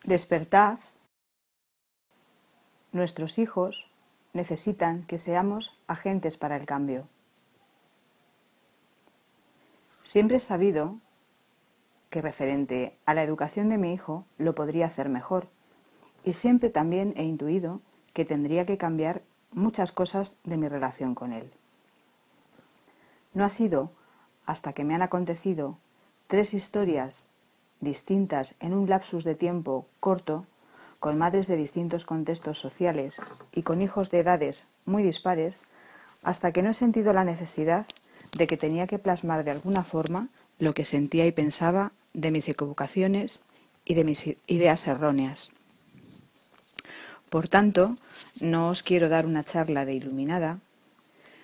Despertad. Nuestros hijos necesitan que seamos agentes para el cambio. Siempre he sabido que referente a la educación de mi hijo lo podría hacer mejor y siempre también he intuido que tendría que cambiar muchas cosas de mi relación con él. No ha sido hasta que me han acontecido 3 historias distintas en un lapsus de tiempo corto, con madres de distintos contextos sociales y con hijos de edades muy dispares, hasta que no he sentido la necesidad de que tenía que plasmar de alguna forma lo que sentía y pensaba de mis equivocaciones y de mis ideas erróneas. Por tanto, no os quiero dar una charla de iluminada,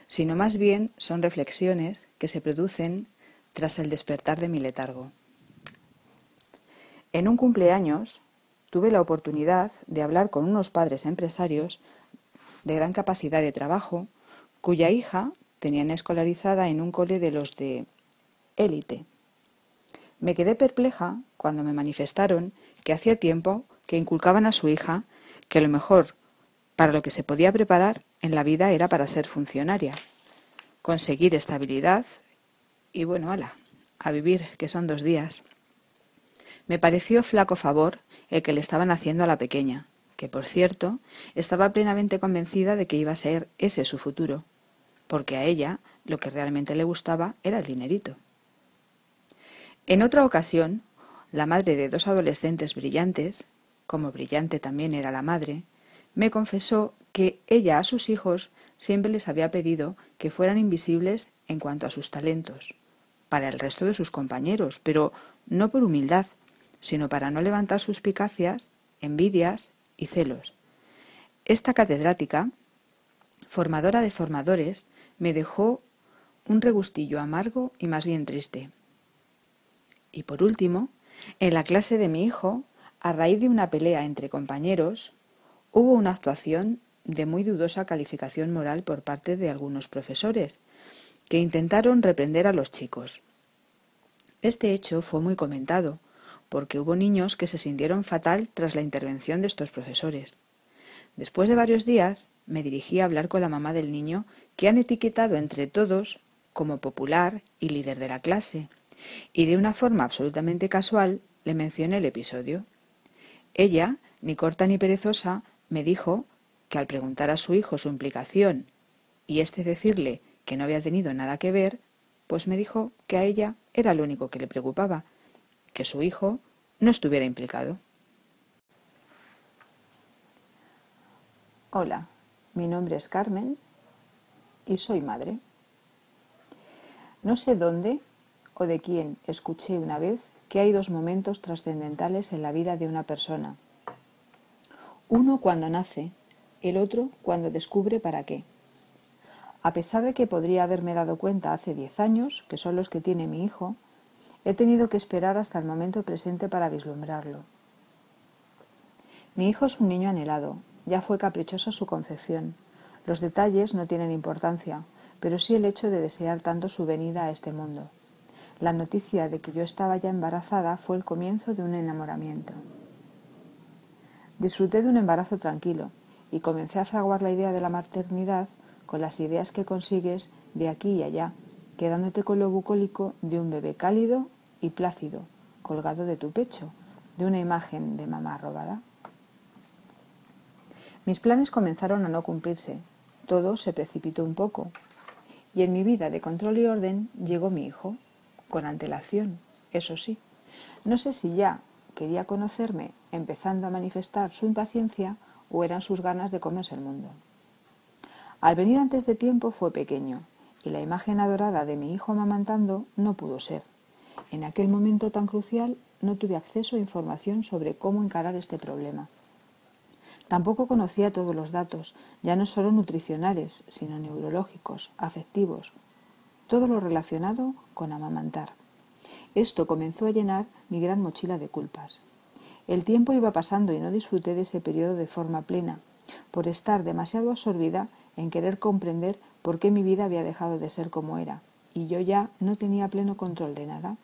sino más bien son reflexiones que se producen tras el despertar de mi letargo. En un cumpleaños tuve la oportunidad de hablar con unos padres empresarios de gran capacidad de trabajo, cuya hija tenían escolarizada en un cole de los de élite. Me quedé perpleja cuando me manifestaron que hacía tiempo que inculcaban a su hija que lo mejor para lo que se podía preparar en la vida era para ser funcionaria, conseguir estabilidad y bueno, a vivir, que son 2 días. Me pareció flaco favor el que le estaban haciendo a la pequeña, que por cierto estaba plenamente convencida de que iba a ser ese su futuro, porque a ella lo que realmente le gustaba era el dinerito. En otra ocasión, la madre de 2 adolescentes brillantes, como brillante también era la madre, me confesó que ella a sus hijos siempre les había pedido que fueran invisibles en cuanto a sus talentos, para el resto de sus compañeros, pero no por humildad, sino para no levantar suspicacias, envidias y celos. Esta catedrática, formadora de formadores, me dejó un regustillo amargo y más bien triste. Y por último, en la clase de mi hijo, a raíz de una pelea entre compañeros, hubo una actuación de muy dudosa calificación moral por parte de algunos profesores, que intentaron reprender a los chicos. Este hecho fue muy comentado, porque hubo niños que se sintieron fatal tras la intervención de estos profesores. Después de varios días, me dirigí a hablar con la mamá del niño, que han etiquetado entre todos como popular y líder de la clase, y de una forma absolutamente casual le mencioné el episodio. Ella, ni corta ni perezosa, me dijo que al preguntar a su hijo su implicación y éste decirle que no había tenido nada que ver, pues me dijo que a ella era lo único que le preocupaba, que su hijo no estuviera implicado. Hola, mi nombre es Carmen y soy madre. No sé dónde o de quién escuché una vez que hay 2 momentos trascendentales en la vida de una persona. Uno cuando nace, el otro cuando descubre para qué. A pesar de que podría haberme dado cuenta hace 10 años, que son los que tiene mi hijo, he tenido que esperar hasta el momento presente para vislumbrarlo. Mi hijo es un niño anhelado, ya fue caprichosa su concepción. Los detalles no tienen importancia, pero sí el hecho de desear tanto su venida a este mundo. La noticia de que yo estaba ya embarazada fue el comienzo de un enamoramiento. Disfruté de un embarazo tranquilo y comencé a fraguar la idea de la maternidad con las ideas que consigues de aquí y allá, quedándote con lo bucólico de un bebé cálido y plácido, colgado de tu pecho, de una imagen de mamá robada. Mis planes comenzaron a no cumplirse, todo se precipitó un poco, y en mi vida de control y orden llegó mi hijo, con antelación, eso sí. No sé si ya quería conocerme empezando a manifestar su impaciencia o eran sus ganas de comerse el mundo. Al venir antes de tiempo fue pequeño, y la imagen adorada de mi hijo amamantando no pudo ser. En aquel momento tan crucial no tuve acceso a información sobre cómo encarar este problema. Tampoco conocía todos los datos, ya no solo nutricionales, sino neurológicos, afectivos, todo lo relacionado con amamantar. Esto comenzó a llenar mi gran mochila de culpas. El tiempo iba pasando y no disfruté de ese periodo de forma plena, por estar demasiado absorbida en querer comprender por qué mi vida había dejado de ser como era, y yo ya no tenía pleno control de nada.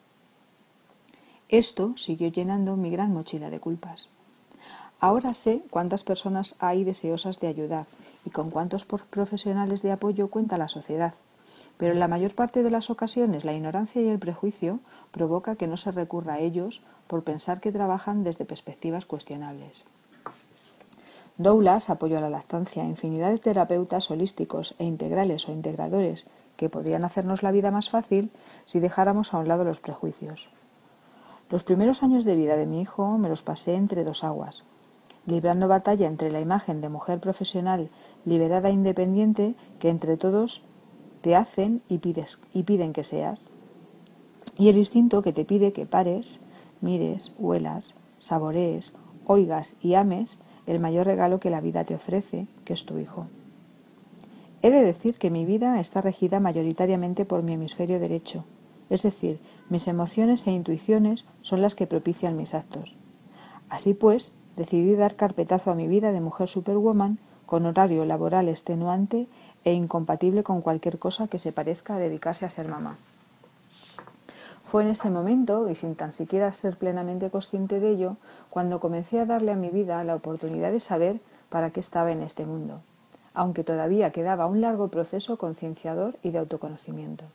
Esto siguió llenando mi gran mochila de culpas. Ahora sé cuántas personas hay deseosas de ayudar y con cuántos profesionales de apoyo cuenta la sociedad, pero en la mayor parte de las ocasiones la ignorancia y el prejuicio provoca que no se recurra a ellos por pensar que trabajan desde perspectivas cuestionables. Douglas apoyó a la lactancia, infinidad de terapeutas holísticos e integrales o integradores que podrían hacernos la vida más fácil si dejáramos a un lado los prejuicios. Los primeros años de vida de mi hijo me los pasé entre dos aguas, librando batalla entre la imagen de mujer profesional liberada e independiente que entre todos te hacen y piden que seas, y el instinto que te pide que pares, mires, huelas, saborees, oigas y ames el mayor regalo que la vida te ofrece, que es tu hijo. He de decir que mi vida está regida mayoritariamente por mi hemisferio derecho, es decir, mis emociones e intuiciones son las que propician mis actos. Así pues, decidí dar carpetazo a mi vida de mujer superwoman con horario laboral extenuante e incompatible con cualquier cosa que se parezca a dedicarse a ser mamá. Fue en ese momento, y sin tan siquiera ser plenamente consciente de ello, cuando comencé a darle a mi vida la oportunidad de saber para qué estaba en este mundo, aunque todavía quedaba un largo proceso concienciador y de autoconocimiento.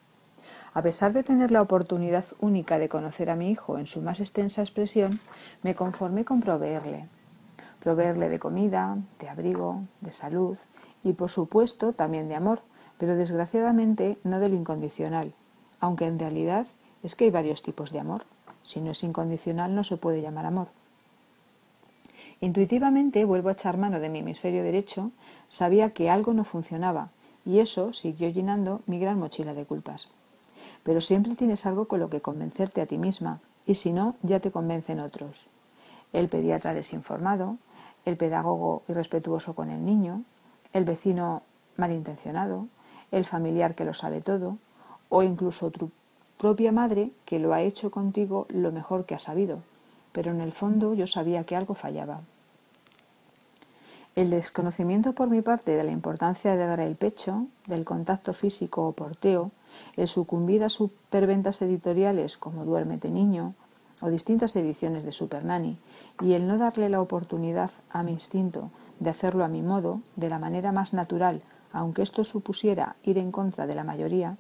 A pesar de tener la oportunidad única de conocer a mi hijo en su más extensa expresión, me conformé con proveerle de comida, de abrigo, de salud y, por supuesto, también de amor, pero desgraciadamente no del incondicional, aunque en realidad es que hay varios tipos de amor. Si no es incondicional no se puede llamar amor. Intuitivamente vuelvo a echar mano de mi hemisferio derecho, sabía que algo no funcionaba y eso siguió llenando mi gran mochila de culpas. Pero siempre tienes algo con lo que convencerte a ti misma y si no, ya te convencen otros. El pediatra desinformado, el pedagogo irrespetuoso con el niño, el vecino malintencionado, el familiar que lo sabe todo o incluso tu propia madre que lo ha hecho contigo lo mejor que ha sabido, pero en el fondo yo sabía que algo fallaba. El desconocimiento por mi parte de la importancia de dar el pecho, del contacto físico o porteo, el sucumbir a superventas editoriales como Duérmete niño o distintas ediciones de Supernanny y el no darle la oportunidad a mi instinto de hacerlo a mi modo, de la manera más natural, aunque esto supusiera ir en contra de la mayoría,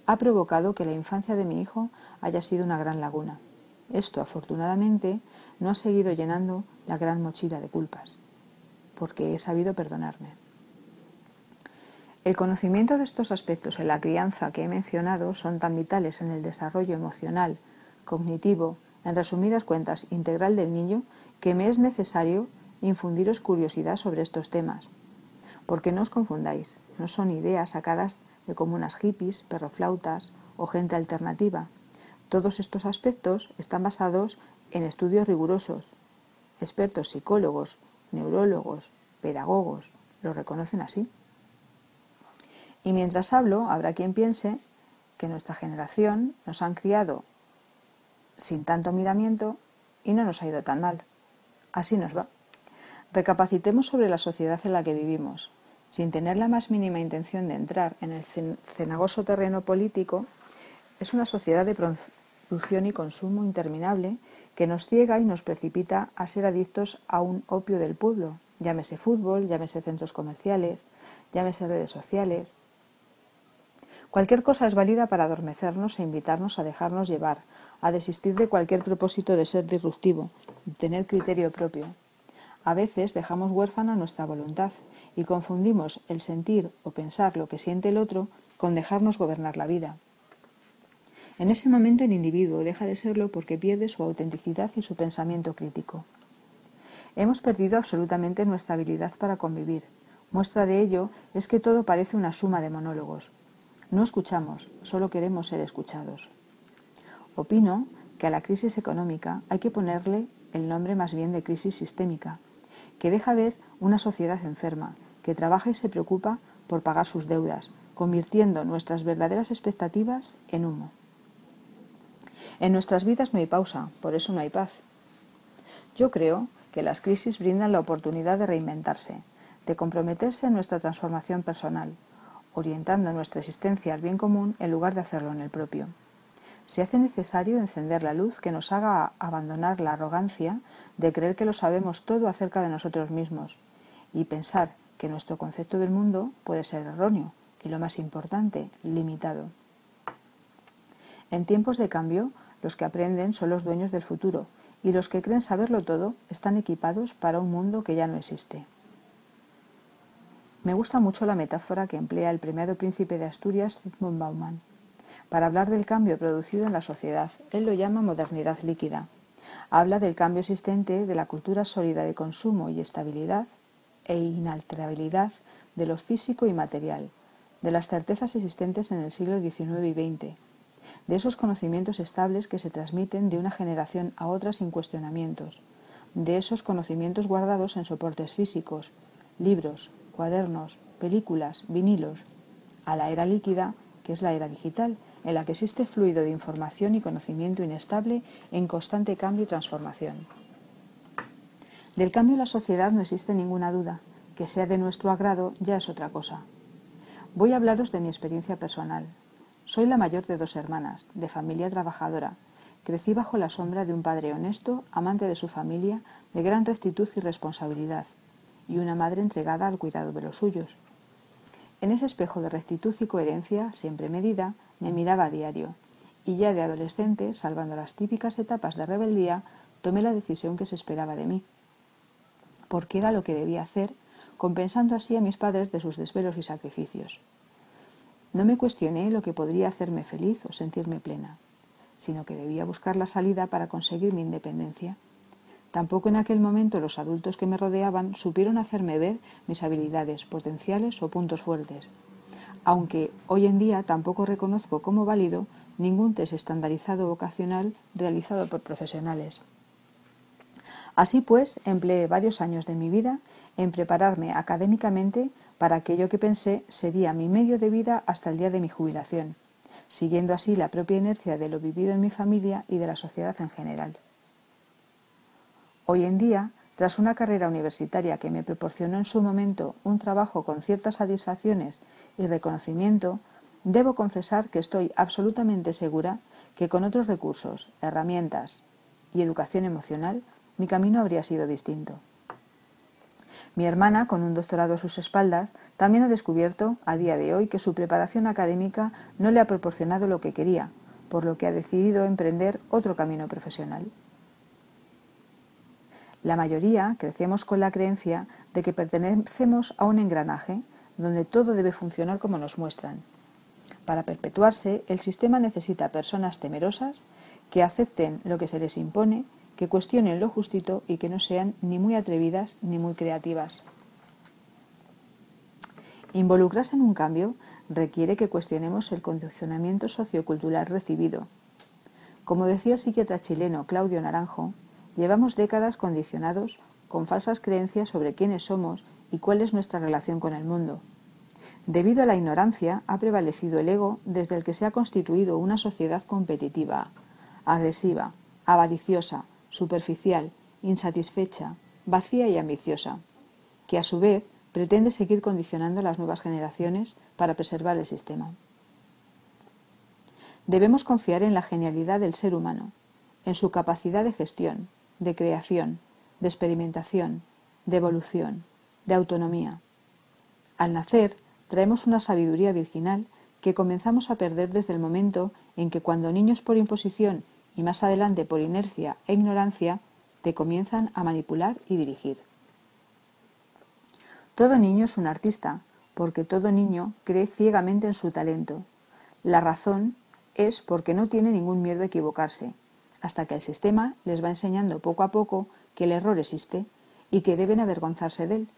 ha provocado que la infancia de mi hijo haya sido una gran laguna. Esto, afortunadamente, no ha seguido llenando la gran mochila de culpas, porque he sabido perdonarme. El conocimiento de estos aspectos en la crianza que he mencionado son tan vitales en el desarrollo emocional, cognitivo, en resumidas cuentas, integral del niño, que me es necesario infundiros curiosidad sobre estos temas. Porque no os confundáis, no son ideas sacadas de comunas hippies, perroflautas o gente alternativa. Todos estos aspectos están basados en estudios rigurosos. Expertos psicólogos, neurólogos, pedagogos lo reconocen así. Y mientras hablo, habrá quien piense que nuestra generación nos han criado sin tanto miramiento y no nos ha ido tan mal. Así nos va. Recapacitemos sobre la sociedad en la que vivimos. Sin tener la más mínima intención de entrar en el cenagoso terreno político, es una sociedad de producción y consumo interminable que nos ciega y nos precipita a ser adictos a un opio del pueblo, llámese fútbol, llámese centros comerciales, llámese redes sociales. Cualquier cosa es válida para adormecernos e invitarnos a dejarnos llevar, a desistir de cualquier propósito de ser disruptivo, de tener criterio propio. A veces dejamos huérfana nuestra voluntad y confundimos el sentir o pensar lo que siente el otro con dejarnos gobernar la vida. En ese momento el individuo deja de serlo porque pierde su autenticidad y su pensamiento crítico. Hemos perdido absolutamente nuestra habilidad para convivir. Muestra de ello es que todo parece una suma de monólogos. No escuchamos, solo queremos ser escuchados. Opino que a la crisis económica hay que ponerle el nombre más bien de crisis sistémica, que deja ver una sociedad enferma, que trabaja y se preocupa por pagar sus deudas, convirtiendo nuestras verdaderas expectativas en humo. En nuestras vidas no hay pausa, por eso no hay paz. Yo creo que las crisis brindan la oportunidad de reinventarse, de comprometerse en nuestra transformación personal, orientando nuestra existencia al bien común en lugar de hacerlo en el propio. se hace necesario encender la luz que nos haga abandonar la arrogancia de creer que lo sabemos todo acerca de nosotros mismos y pensar que nuestro concepto del mundo puede ser erróneo y, lo más importante, limitado. En tiempos de cambio, los que aprenden son los dueños del futuro y los que creen saberlo todo están equipados para un mundo que ya no existe. Me gusta mucho la metáfora que emplea el premiado príncipe de Asturias, Zygmunt Bauman, para hablar del cambio producido en la sociedad. Él lo llama modernidad líquida. Habla del cambio existente de la cultura sólida de consumo y estabilidad e inalterabilidad de lo físico y material, de las certezas existentes en el siglo XIX y XX, de esos conocimientos estables que se transmiten de una generación a otra sin cuestionamientos, de esos conocimientos guardados en soportes físicos, libros, cuadernos, películas, vinilos, a la era líquida, que es la era digital, en la que existe fluido de información y conocimiento inestable en constante cambio y transformación. Del cambio en la sociedad no existe ninguna duda. Que sea de nuestro agrado ya es otra cosa. Voy a hablaros de mi experiencia personal. Soy la mayor de 2 hermanas, de familia trabajadora. Crecí bajo la sombra de un padre honesto, amante de su familia, de gran rectitud y responsabilidad, y una madre entregada al cuidado de los suyos. En ese espejo de rectitud y coherencia, siempre medida, me miraba a diario, y ya de adolescente, salvando las típicas etapas de rebeldía, tomé la decisión que se esperaba de mí, porque era lo que debía hacer, compensando así a mis padres de sus desvelos y sacrificios. No me cuestioné lo que podría hacerme feliz o sentirme plena, sino que debía buscar la salida para conseguir mi independencia. Tampoco en aquel momento los adultos que me rodeaban supieron hacerme ver mis habilidades, potenciales o puntos fuertes, aunque hoy en día tampoco reconozco como válido ningún test estandarizado vocacional realizado por profesionales. Así pues, empleé varios años de mi vida en prepararme académicamente para aquello que pensé sería mi medio de vida hasta el día de mi jubilación, siguiendo así la propia inercia de lo vivido en mi familia y de la sociedad en general. Hoy en día, tras una carrera universitaria que me proporcionó en su momento un trabajo con ciertas satisfacciones y reconocimiento, debo confesar que estoy absolutamente segura que con otros recursos, herramientas y educación emocional, mi camino habría sido distinto. Mi hermana, con un doctorado a sus espaldas, también ha descubierto, a día de hoy, que su preparación académica no le ha proporcionado lo que quería, por lo que ha decidido emprender otro camino profesional. La mayoría crecemos con la creencia de que pertenecemos a un engranaje donde todo debe funcionar como nos muestran. Para perpetuarse, el sistema necesita personas temerosas que acepten lo que se les impone, que cuestionen lo justito y que no sean ni muy atrevidas ni muy creativas. Involucrarse en un cambio requiere que cuestionemos el condicionamiento sociocultural recibido. Como decía el psiquiatra chileno Claudio Naranjo, llevamos décadas condicionados con falsas creencias sobre quiénes somos y cuál es nuestra relación con el mundo. Debido a la ignorancia, ha prevalecido el ego desde el que se ha constituido una sociedad competitiva, agresiva, avariciosa, superficial, insatisfecha, vacía y ambiciosa, que a su vez pretende seguir condicionando a las nuevas generaciones para preservar el sistema. Debemos confiar en la genialidad del ser humano, en su capacidad de gestión, de creación, de experimentación, de evolución, de autonomía. Al nacer, traemos una sabiduría virginal que comenzamos a perder desde el momento en que, cuando niños por imposición y más adelante por inercia e ignorancia, te comienzan a manipular y dirigir. Todo niño es un artista, porque todo niño cree ciegamente en su talento. La razón es porque no tiene ningún miedo a equivocarse, hasta que el sistema les va enseñando poco a poco que el error existe y que deben avergonzarse de él.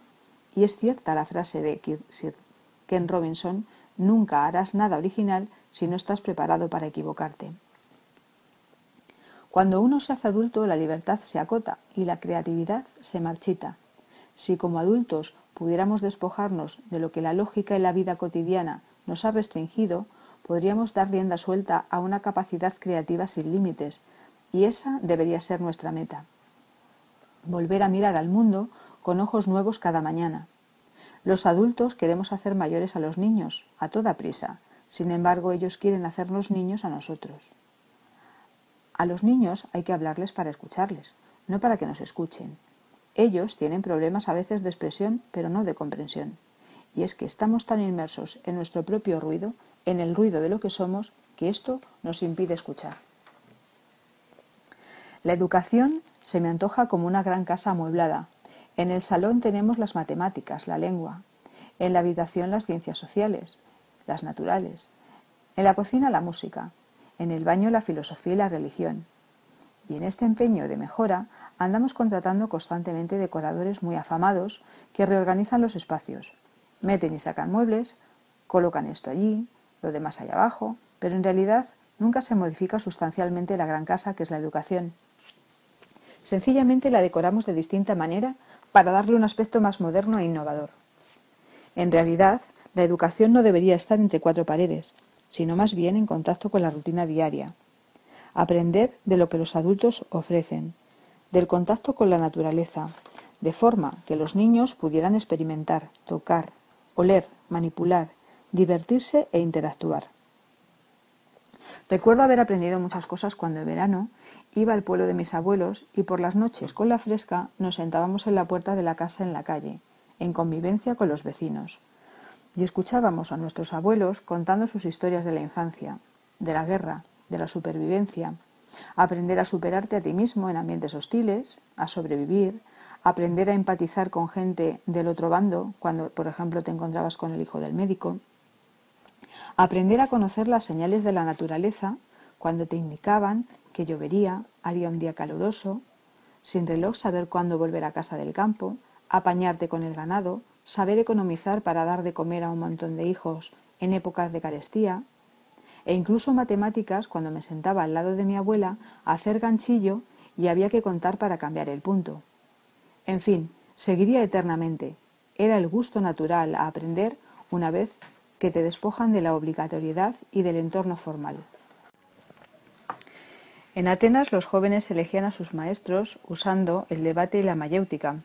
Y es cierta la frase de Sir Ken Robinson: nunca harás nada original si no estás preparado para equivocarte. Cuando uno se hace adulto, la libertad se acota y la creatividad se marchita. Si como adultos pudiéramos despojarnos de lo que la lógica y la vida cotidiana nos ha restringido, podríamos dar rienda suelta a una capacidad creativa sin límites, y esa debería ser nuestra meta. Volver a mirar al mundo con ojos nuevos cada mañana. Los adultos queremos hacer mayores a los niños, a toda prisa. Sin embargo, ellos quieren hacernos niños a nosotros. A los niños hay que hablarles para escucharles, no para que nos escuchen. Ellos tienen problemas a veces de expresión, pero no de comprensión. Y es que estamos tan inmersos en nuestro propio ruido, en el ruido de lo que somos, que esto nos impide escuchar. La educación se me antoja como una gran casa amueblada. En el salón tenemos las matemáticas, la lengua. En la habitación las ciencias sociales, las naturales. En la cocina la música. En el baño la filosofía y la religión. Y en este empeño de mejora andamos contratando constantemente decoradores muy afamados que reorganizan los espacios. Meten y sacan muebles, colocan esto allí, lo demás allá abajo, pero en realidad nunca se modifica sustancialmente la gran casa que es la educación. Sencillamente la decoramos de distinta manera para darle un aspecto más moderno e innovador. En realidad, la educación no debería estar entre cuatro paredes, sino más bien en contacto con la rutina diaria. Aprender de lo que los adultos ofrecen, del contacto con la naturaleza, de forma que los niños pudieran experimentar, tocar, oler, manipular, divertirse e interactuar. Recuerdo haber aprendido muchas cosas cuando en verano iba al pueblo de mis abuelos y por las noches con la fresca nos sentábamos en la puerta de la casa en la calle, en convivencia con los vecinos, y escuchábamos a nuestros abuelos contando sus historias de la infancia, de la guerra, de la supervivencia, aprender a superarte a ti mismo en ambientes hostiles, a sobrevivir, aprender a empatizar con gente del otro bando cuando, por ejemplo, te encontrabas con el hijo del médico, aprender a conocer las señales de la naturaleza cuando te indicaban que llovería, haría un día caluroso, sin reloj saber cuándo volver a casa del campo, apañarte con el ganado, saber economizar para dar de comer a un montón de hijos en épocas de carestía, e incluso matemáticas cuando me sentaba al lado de mi abuela a hacer ganchillo y había que contar para cambiar el punto. En fin, seguiría eternamente. Era el gusto natural a aprender una vez que te despojan de la obligatoriedad y del entorno formal. En Atenas los jóvenes elegían a sus maestros usando el debate y la mayéutica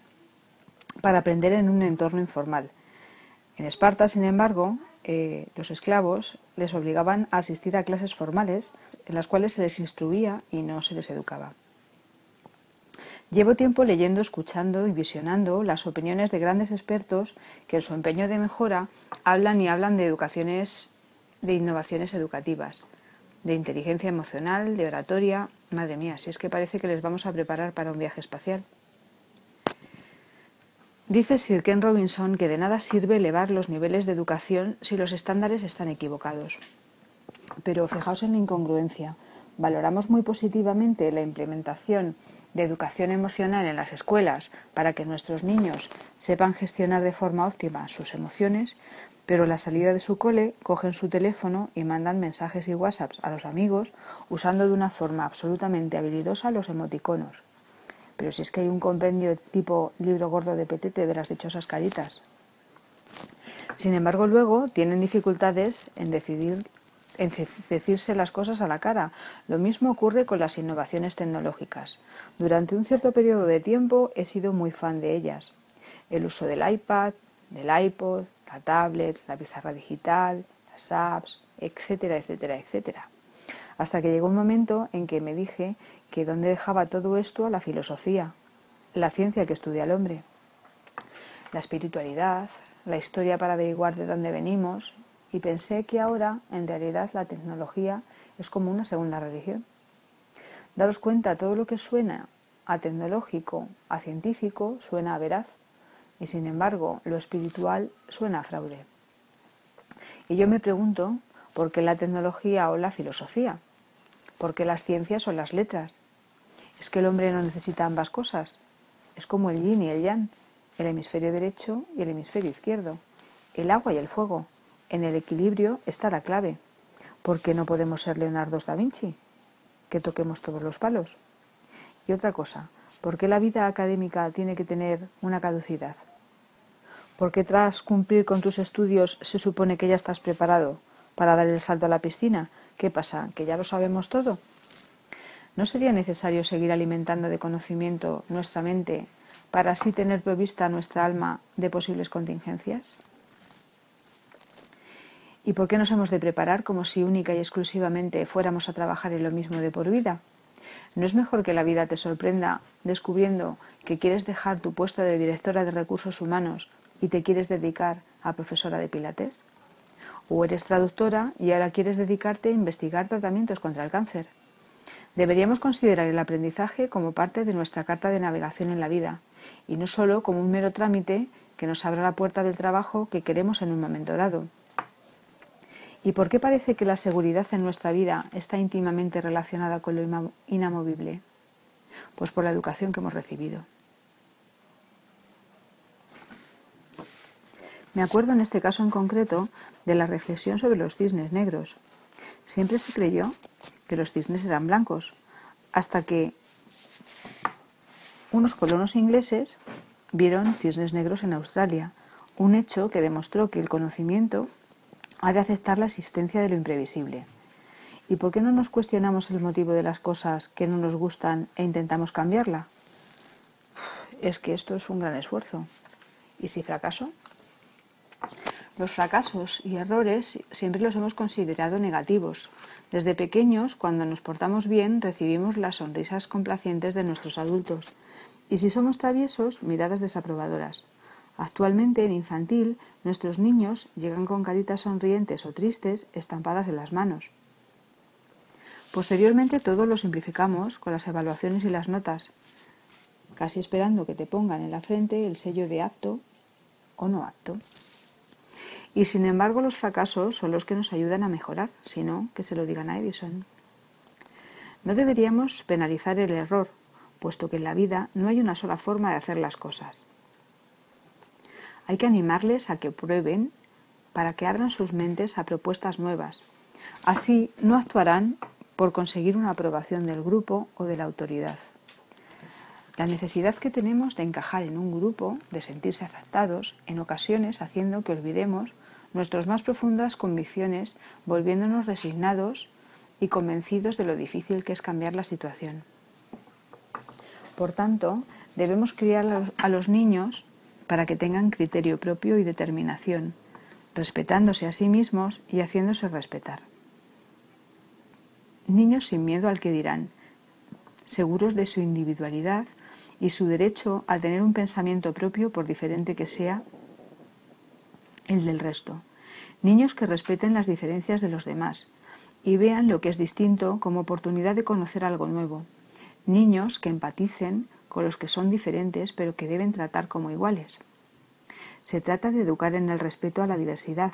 para aprender en un entorno informal. En Esparta, sin embargo, los esclavos les obligaban a asistir a clases formales en las cuales se les instruía y no se les educaba. Llevo tiempo leyendo, escuchando y visionando las opiniones de grandes expertos que en su empeño de mejora hablan de educaciones, de innovaciones educativas, de inteligencia emocional, de oratoria. Madre mía, si es que parece que les vamos a preparar para un viaje espacial. Dice Sir Ken Robinson que de nada sirve elevar los niveles de educación si los estándares están equivocados. Pero fijaos en la incongruencia. Valoramos muy positivamente la implementación de educación emocional en las escuelas para que nuestros niños sepan gestionar de forma óptima sus emociones, pero a la salida de su cole cogen su teléfono y mandan mensajes y WhatsApps a los amigos usando de una forma absolutamente habilidosa los emoticonos. Pero si es que hay un compendio tipo libro gordo de Petete de las dichosas caritas. Sin embargo, luego tienen dificultades en decirse las cosas a la cara. Lo mismo ocurre con las innovaciones tecnológicas. Durante un cierto periodo de tiempo he sido muy fan de ellas. El uso del iPad, del iPod, la tablet, la pizarra digital, las apps, etcétera, etcétera, etcétera. Hasta que llegó un momento en que me dije que dónde dejaba todo esto a la filosofía, la ciencia que estudia al hombre, la espiritualidad, la historia para averiguar de dónde venimos, y pensé que ahora, en realidad, la tecnología es como una segunda religión. Daros cuenta, todo lo que suena a tecnológico, a científico, suena a veraz, y sin embargo, lo espiritual suena a fraude. Y yo me pregunto, ¿por qué la tecnología o la filosofía? ¿Por qué las ciencias o las letras? ¿Es que el hombre no necesita ambas cosas? Es como el yin y el yang, el hemisferio derecho y el hemisferio izquierdo, el agua y el fuego. En el equilibrio está la clave. ¿Por qué no podemos ser Leonardo da Vinci? Que toquemos todos los palos. Y otra cosa, ¿por qué la vida académica tiene que tener una caducidad? ¿Por qué tras cumplir con tus estudios se supone que ya estás preparado para dar el salto a la piscina? ¿Qué pasa? ¿Que ya lo sabemos todo? ¿No sería necesario seguir alimentando de conocimiento nuestra mente para así tener provista nuestra alma de posibles contingencias? ¿Y por qué nos hemos de preparar como si única y exclusivamente fuéramos a trabajar en lo mismo de por vida? ¿No es mejor que la vida te sorprenda descubriendo que quieres dejar tu puesto de directora de recursos humanos y te quieres dedicar a profesora de pilates? ¿O eres traductora y ahora quieres dedicarte a investigar tratamientos contra el cáncer? Deberíamos considerar el aprendizaje como parte de nuestra carta de navegación en la vida y no solo como un mero trámite que nos abra la puerta del trabajo que queremos en un momento dado. ¿Y por qué parece que la seguridad en nuestra vida está íntimamente relacionada con lo inamovible? Pues por la educación que hemos recibido. Me acuerdo en este caso en concreto de la reflexión sobre los cisnes negros. Siempre se creyó que los cisnes eran blancos, hasta que unos colonos ingleses vieron cisnes negros en Australia, un hecho que demostró que el conocimiento ha de aceptar la existencia de lo imprevisible. ¿Y por qué no nos cuestionamos el motivo de las cosas que no nos gustan e intentamos cambiarla? Es que esto es un gran esfuerzo. ¿Y si fracaso? Los fracasos y errores siempre los hemos considerado negativos. Desde pequeños, cuando nos portamos bien, recibimos las sonrisas complacientes de nuestros adultos. Y si somos traviesos, miradas desaprobadoras. Actualmente, en infantil, nuestros niños llegan con caritas sonrientes o tristes estampadas en las manos. Posteriormente, todo lo simplificamos con las evaluaciones y las notas, casi esperando que te pongan en la frente el sello de apto o no apto. Y sin embargo, los fracasos son los que nos ayudan a mejorar, si no, que se lo digan a Edison. No deberíamos penalizar el error, puesto que en la vida no hay una sola forma de hacer las cosas. Hay que animarles a que prueben para que abran sus mentes a propuestas nuevas. Así no actuarán por conseguir una aprobación del grupo o de la autoridad. La necesidad que tenemos de encajar en un grupo, de sentirse aceptados, en ocasiones haciendo que olvidemos nuestras más profundas convicciones, volviéndonos resignados y convencidos de lo difícil que es cambiar la situación. Por tanto, debemos criar a los niños para que tengan criterio propio y determinación, respetándose a sí mismos y haciéndose respetar. Niños sin miedo al que dirán, seguros de su individualidad y su derecho a tener un pensamiento propio por diferente que sea el del resto. Niños que respeten las diferencias de los demás y vean lo que es distinto como oportunidad de conocer algo nuevo. Niños que empaticen con los que son diferentes pero que deben tratar como iguales. Se trata de educar en el respeto a la diversidad,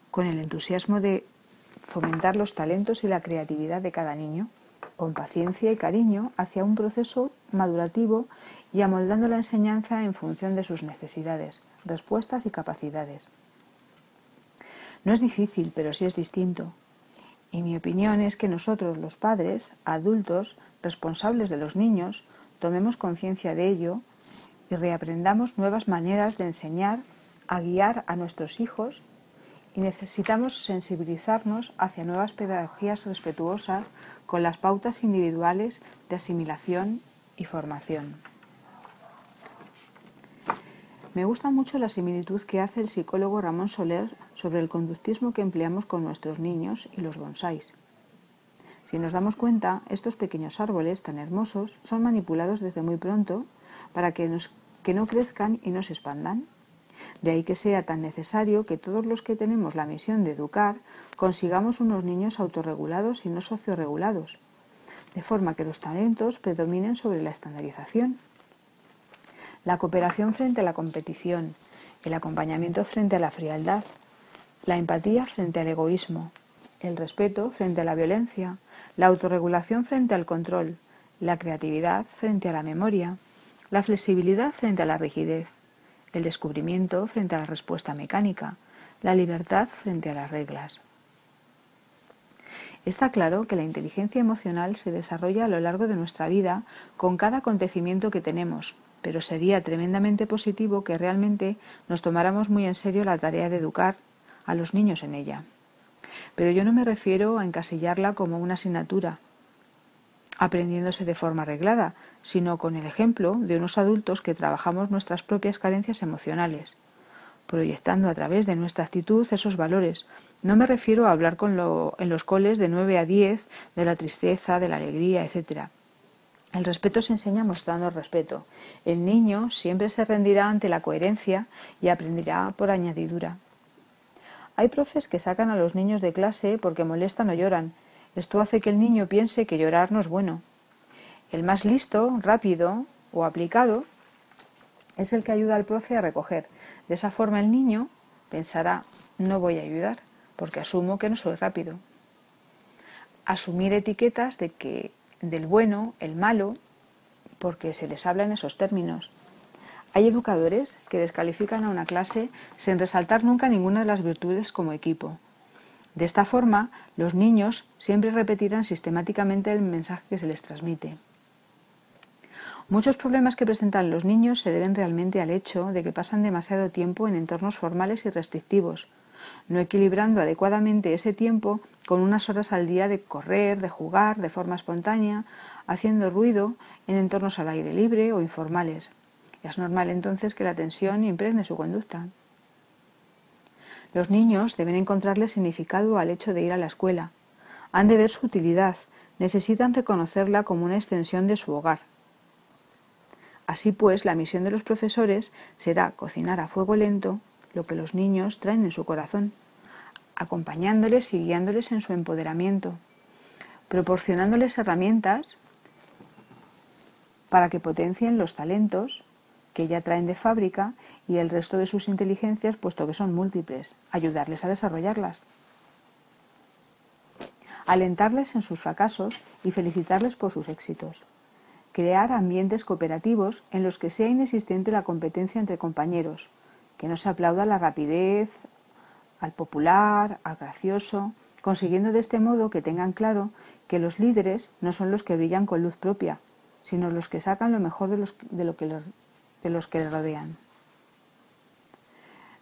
con el entusiasmo de fomentar los talentos y la creatividad de cada niño, con paciencia y cariño hacia un proceso madurativo y amoldando la enseñanza en función de sus necesidades, respuestas y capacidades. No es difícil, pero sí es distinto. Y mi opinión es que nosotros, los padres, adultos, responsables de los niños, tomemos conciencia de ello y reaprendamos nuevas maneras de enseñar, a guiar a nuestros hijos, y necesitamos sensibilizarnos hacia nuevas pedagogías respetuosas con las pautas individuales de asimilación y formación. Me gusta mucho la similitud que hace el psicólogo Ramón Soler sobre el conductismo que empleamos con nuestros niños y los bonsáis. Si nos damos cuenta, estos pequeños árboles tan hermosos son manipulados desde muy pronto para que no crezcan y no se expandan. De ahí que sea tan necesario que todos los que tenemos la misión de educar consigamos unos niños autorregulados y no socioregulados, de forma que los talentos predominen sobre la estandarización. La cooperación frente a la competición, el acompañamiento frente a la frialdad, la empatía frente al egoísmo, el respeto frente a la violencia, la autorregulación frente al control, la creatividad frente a la memoria, la flexibilidad frente a la rigidez, el descubrimiento frente a la respuesta mecánica, la libertad frente a las reglas. Está claro que la inteligencia emocional se desarrolla a lo largo de nuestra vida con cada acontecimiento que tenemos, pero sería tremendamente positivo que realmente nos tomáramos muy en serio la tarea de educar a los niños en ella. Pero yo no me refiero a encasillarla como una asignatura, aprendiéndose de forma reglada, sino con el ejemplo de unos adultos que trabajamos nuestras propias carencias emocionales. proyectando a través de nuestra actitud esos valores. No me refiero a hablar en los coles de 9 a 10 de la tristeza, de la alegría, etc. El respeto se enseña mostrando respeto. El niño siempre se rendirá ante la coherencia y aprenderá por añadidura. Hay profes que sacan a los niños de clase porque molestan o lloran. Esto hace que el niño piense que llorar no es bueno. El más listo, rápido o aplicado es el que ayuda al profe a recoger. De esa forma el niño pensará, no voy a ayudar porque asumo que no soy rápido. Asumir etiquetas del bueno, el malo, porque se les habla en esos términos. Hay educadores que descalifican a una clase sin resaltar nunca ninguna de las virtudes como equipo. De esta forma, los niños siempre repetirán sistemáticamente el mensaje que se les transmite. Muchos problemas que presentan los niños se deben realmente al hecho de que pasan demasiado tiempo en entornos formales y restrictivos, no equilibrando adecuadamente ese tiempo con unas horas al día de correr, de jugar, de forma espontánea, haciendo ruido en entornos al aire libre o informales. Es normal entonces que la tensión impregne su conducta. Los niños deben encontrarle significado al hecho de ir a la escuela. Han de ver su utilidad, necesitan reconocerla como una extensión de su hogar. Así pues, la misión de los profesores será cocinar a fuego lento lo que los niños traen en su corazón, acompañándoles y guiándoles en su empoderamiento, proporcionándoles herramientas para que potencien los talentos que ya traen de fábrica y el resto de sus inteligencias, puesto que son múltiples, ayudarles a desarrollarlas. Alentarles en sus fracasos y felicitarles por sus éxitos. Crear ambientes cooperativos en los que sea inexistente la competencia entre compañeros, que no se aplauda la rapidez, al popular, al gracioso, consiguiendo de este modo que tengan claro que los líderes no son los que brillan con luz propia, sino los que sacan lo mejor de los que les rodean.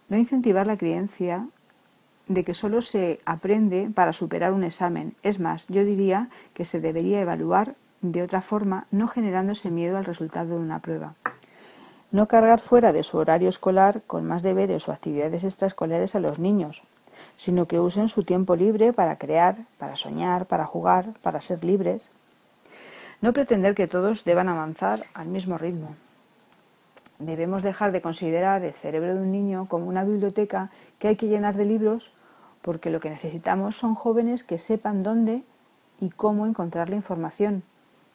No incentivar la creencia de que solo se aprende para superar un examen. Es más, yo diría que se debería evaluar de otra forma, no generando ese miedo al resultado de una prueba. No cargar fuera de su horario escolar con más deberes o actividades extraescolares a los niños, sino que usen su tiempo libre para crear, para soñar, para jugar, para ser libres. No pretender que todos deban avanzar al mismo ritmo. Debemos dejar de considerar el cerebro de un niño como una biblioteca que hay que llenar de libros, porque lo que necesitamos son jóvenes que sepan dónde y cómo encontrar la información,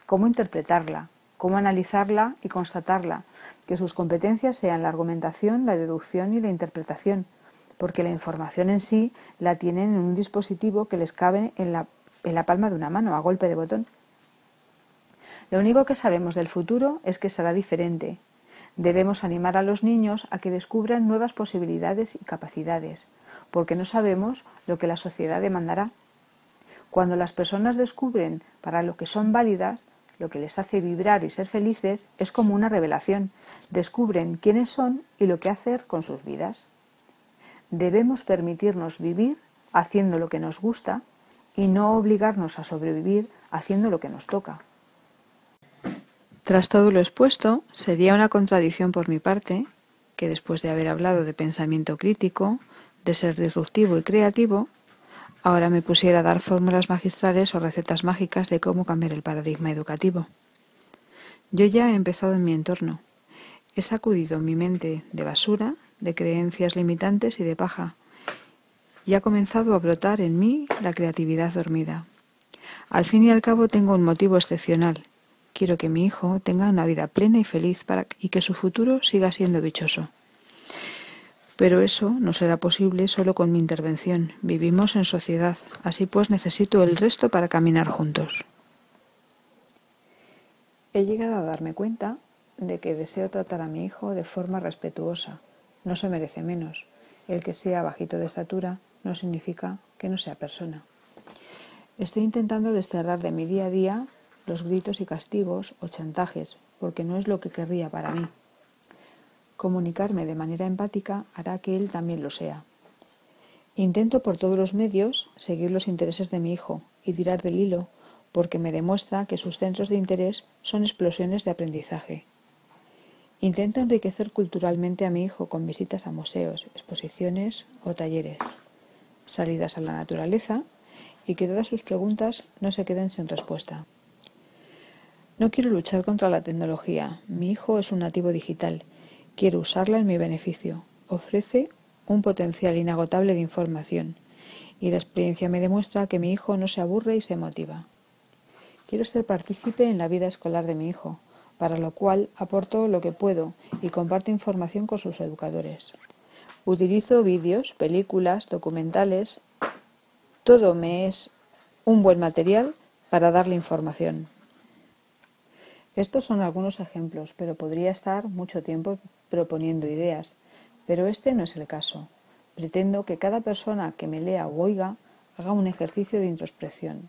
cómo interpretarla, cómo analizarla y constatarla, que sus competencias sean la argumentación, la deducción y la interpretación, porque la información en sí la tienen en un dispositivo que les cabe en la palma de una mano, a golpe de botón. Lo único que sabemos del futuro es que será diferente. Debemos animar a los niños a que descubran nuevas posibilidades y capacidades, porque no sabemos lo que la sociedad demandará. Cuando las personas descubren para lo que son válidas, lo que les hace vibrar y ser felices, es como una revelación. Descubren quiénes son y lo que hacer con sus vidas. Debemos permitirnos vivir haciendo lo que nos gusta y no obligarnos a sobrevivir haciendo lo que nos toca. Tras todo lo expuesto, sería una contradicción por mi parte que después de haber hablado de pensamiento crítico, de ser disruptivo y creativo, ahora me pusiera a dar fórmulas magistrales o recetas mágicas de cómo cambiar el paradigma educativo. Yo ya he empezado en mi entorno. He sacudido mi mente de basura, de creencias limitantes y de paja, y ha comenzado a brotar en mí la creatividad dormida. Al fin y al cabo tengo un motivo excepcional. Quiero que mi hijo tenga una vida plena y feliz y que su futuro siga siendo dichoso. Pero eso no será posible solo con mi intervención. Vivimos en sociedad, así pues necesito el resto para caminar juntos. He llegado a darme cuenta de que deseo tratar a mi hijo de forma respetuosa. No se merece menos. El que sea bajito de estatura no significa que no sea persona. Estoy intentando desterrar de mi día a día los gritos y castigos o chantajes, porque no es lo que querría para mí. Comunicarme de manera empática hará que él también lo sea. Intento por todos los medios seguir los intereses de mi hijo y tirar del hilo, porque me demuestra que sus centros de interés son explosiones de aprendizaje. Intento enriquecer culturalmente a mi hijo con visitas a museos, exposiciones o talleres, salidas a la naturaleza y que todas sus preguntas no se queden sin respuesta. No quiero luchar contra la tecnología. Mi hijo es un nativo digital. Quiero usarla en mi beneficio. Ofrece un potencial inagotable de información y la experiencia me demuestra que mi hijo no se aburre y se motiva. Quiero ser partícipe en la vida escolar de mi hijo, para lo cual aporto lo que puedo y comparto información con sus educadores. Utilizo vídeos, películas, documentales. Todo me es un buen material para darle información. Estos son algunos ejemplos, pero podría estar mucho tiempo proponiendo ideas. Pero este no es el caso. Pretendo que cada persona que me lea o oiga haga un ejercicio de introspección.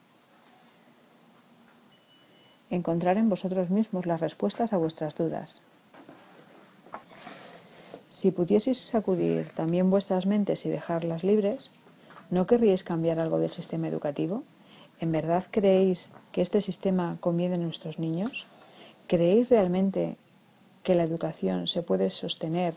Encontrar en vosotros mismos las respuestas a vuestras dudas. Si pudieseis sacudir también vuestras mentes y dejarlas libres, ¿no querríais cambiar algo del sistema educativo? ¿En verdad creéis que este sistema conviene a nuestros niños? ¿Creéis realmente que la educación se puede sostener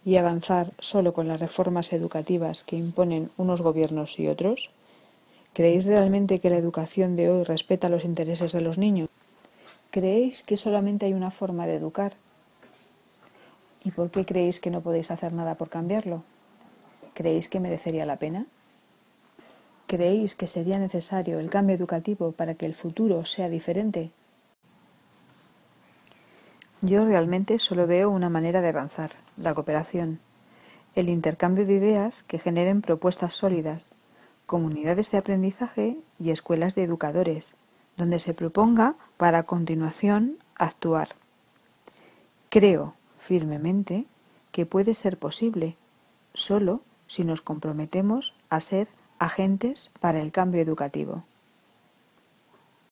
y avanzar solo con las reformas educativas que imponen unos gobiernos y otros? ¿Creéis realmente que la educación de hoy respeta los intereses de los niños? ¿Creéis que solamente hay una forma de educar? ¿Y por qué creéis que no podéis hacer nada por cambiarlo? ¿Creéis que merecería la pena? ¿Creéis que sería necesario el cambio educativo para que el futuro sea diferente? Yo realmente solo veo una manera de avanzar, la cooperación, el intercambio de ideas que generen propuestas sólidas, comunidades de aprendizaje y escuelas de educadores, donde se proponga para a continuación actuar. Creo firmemente que puede ser posible, solo si nos comprometemos a ser agentes para el cambio educativo.